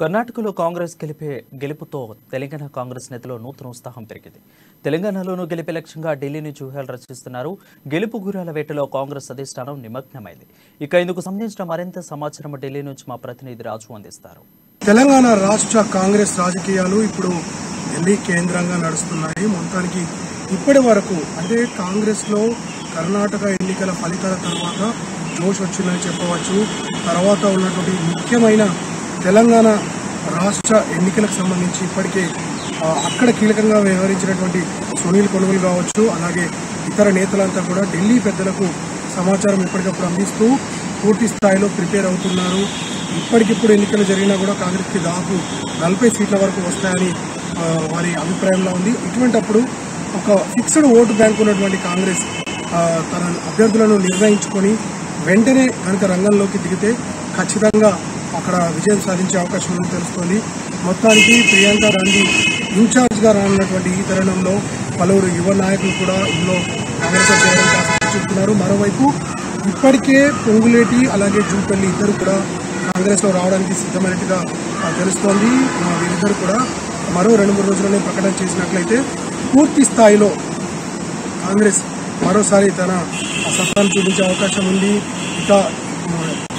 కర్ణాటకలో కాంగ్రెస్ గెలుపుతో తెలంగాణ కాంగ్రెస్ నేతలో నూతన ఉత్సాహం పెరిగింది. తెలంగాణలోనూ గెలిపే లక్ష్యంగా ఢిల్లీ నుంచి వ్యూహాలు రచిస్తున్నారు. గెలుపు గుర్రాల వేటలో కాంగ్రెస్ అధిష్టానం నిమగ్నమైంది. ఇక ఇందుకు సంబంధించిన మరింత సమాచారం ఢిల్లీ నుంచి మా ప్రతినిధి రాజు అందిస్తారు. తెలంగాణ రాష్ట్ర కాంగ్రెస్ రాజకీయాలు ఇప్పుడు ఢిల్లీ కేంద్రంగా నడుస్తున్నాయి. మొత్తానికి ఇప్పటి వరకు అంటే కాంగ్రెస్ లో కర్ణాటక ఎన్నికల ఫలితాల తర్వాత జోష్ వచ్చిందని చెప్పవచ్చు. తర్వాత ఉన్నటువంటి ముఖ్యమైన తెలంగాణ రాష్ట్ర ఎన్నికలకు సంబంధించి ఇప్పటికే అక్కడ కీలకంగా వ్యవహరించినటువంటి సునీల్ కొనుగోలు కావచ్చు, అలాగే ఇతర నేతలంతా కూడా ఢిల్లీ పెద్దలకు సమాచారం ఎప్పటికప్పుడు అందిస్తూ పూర్తి స్థాయిలో ప్రిపేర్ అవుతున్నారు. ఇప్పటికిప్పుడు ఎన్నికలు జరిగినా కూడా కాంగ్రెస్కి దాదాపు 40 సీట్ల వరకు వస్తాయని వారి అభిప్రాయంలో ఉంది. ఇటువంటప్పుడు ఒక ఫిక్స్డ్ ఓటు బ్యాంక్ ఉన్నటువంటి కాంగ్రెస్ తన అభ్యర్థులను నిర్ణయించుకొని వెంటనే కనుక రంగంలోకి దిగితే ఖచ్చితంగా అక్కడ విజయం సాధించే అవకాశం ఉందని తెలుస్తోంది. మొత్తానికి ప్రియాంక గాంధీ ఇన్ఛార్జ్గా రానున్నటువంటి ఈ తరుణంలో పలువురు యువ నాయకులు కూడా ఇందులో కాంగ్రెస్ చేరడానికి చూపుతున్నారు. మరోవైపు ఇప్పటికే పొంగులేటి అలాగే జూపల్లి ఇద్దరు కూడా కాంగ్రెస్లో రావడానికి సిద్ధమైనట్టుగా తెలుస్తోంది. వీరిద్దరు కూడా మరో 2-3 రోజుల్లోనే ప్రకటన చేసినట్లయితే పూర్తి స్థాయిలో కాంగ్రెస్ మరోసారి తన సత్తాను చూపించే అవకాశం ఉంది. ఇక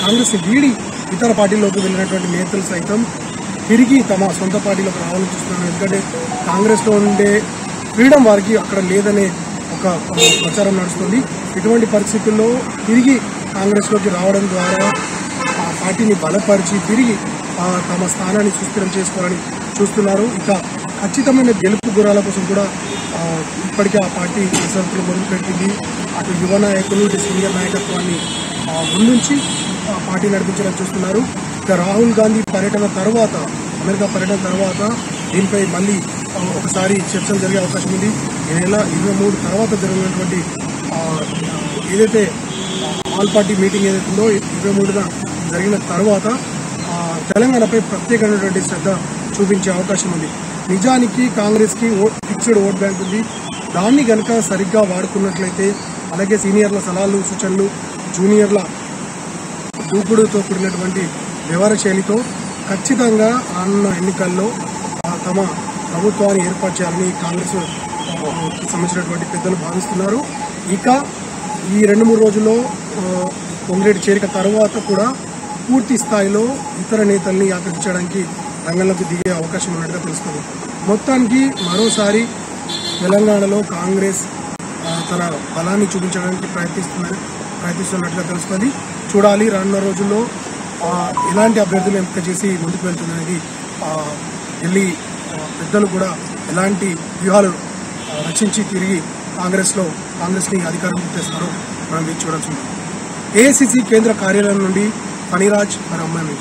కాంగ్రెస్ వీడి ఇతర పార్టీల్లోకి వెళ్ళినటువంటి నేతలు సైతం తిరిగి తమ సొంత పార్టీలోకి రావాలని చూస్తున్నారు. ఎందుకంటే కాంగ్రెస్లో ఉండే ఫ్రీడమ్ వారికి అక్కడ లేదనే ఒక ప్రచారం నడుస్తుంది. ఇటువంటి పరిస్థితుల్లో తిరిగి కాంగ్రెస్లోకి రావడం ద్వారా ఆ పార్టీని బలపరిచి తిరిగి తమ స్థానాన్ని సుస్థిరం చేసుకోవాలని చూస్తున్నారు. ఇక ఖచ్చితమైన గెలుపు గుర్రాల కోసం కూడా ఇప్పటికే ఆ పార్టీ కసరత్తులు మొదలుపెట్టింది. అటు యువ నాయకులు ఇటు సీనియర్ నాయకత్వాన్ని ముందుంచి పార్టీ నడిపించాలని చూస్తున్నారు. ఇక రాహుల్ గాంధీ పర్యటన తర్వాత, అమెరికా పర్యటన తర్వాత దీనిపై మళ్ళీ ఒకసారి చర్చలు జరిగే అవకాశం ఉంది. ఈ నెల 23 తర్వాత జరిగినటువంటి ఏదైతే ఆల్ పార్టీ మీటింగ్ ఏదైతే ఉందో 23న జరిగిన తర్వాత తెలంగాణపై ప్రత్యేకమైనటువంటి శ్రద్ధ చూపించే అవకాశం ఉంది. నిజానికి కాంగ్రెస్కి ఫిక్స్డ్ ఓట్ బ్యాంక్ ఉంది. దాన్ని కనుక సరిగ్గా వాడుకున్నట్లయితే, అలాగే సీనియర్ల సలహాలు సూచనలు, జూనియర్ల దూకుడుతో కూడినటువంటి వ్యవహార శైలితో ఖచ్చితంగా రానున్న ఎన్నికల్లో తమ ప్రభుత్వాన్ని ఏర్పాటు చేయాలని కాంగ్రెస్ సంబంధించినటువంటి పెద్దలు భావిస్తున్నారు. ఇక ఈ 2-3 రోజుల్లో పొంగులేటి చేరిక తర్వాత కూడా పూర్తి స్థాయిలో ఇతర నేతల్ని ఆకర్షించడానికి రంగంలోకి దిగే అవకాశం ఉన్నట్టుగా తెలుస్తుంది. మొత్తానికి మరోసారి తెలంగాణలో కాంగ్రెస్ తన బలాన్ని చూపించడానికి ప్రయత్నిస్తున్నట్టుగా తెలుస్తుంది. చూడాలి రానున్న రోజుల్లో ఎలాంటి అభ్యర్థులు ఎంపిక చేసి ముందుకు వెళ్తుందనేది. ఢిల్లీ పెద్దలు కూడా ఎలాంటి వ్యూహాలు రచించి తిరిగి కాంగ్రెస్ని అధికారంలోకి తెస్తారో మనం వేచి చూడాల్సి ఉంది. ఏఐసిసి కేంద్ర కార్యాలయం నుండి ఫణిరాజ్, మరి అమ్మాయి.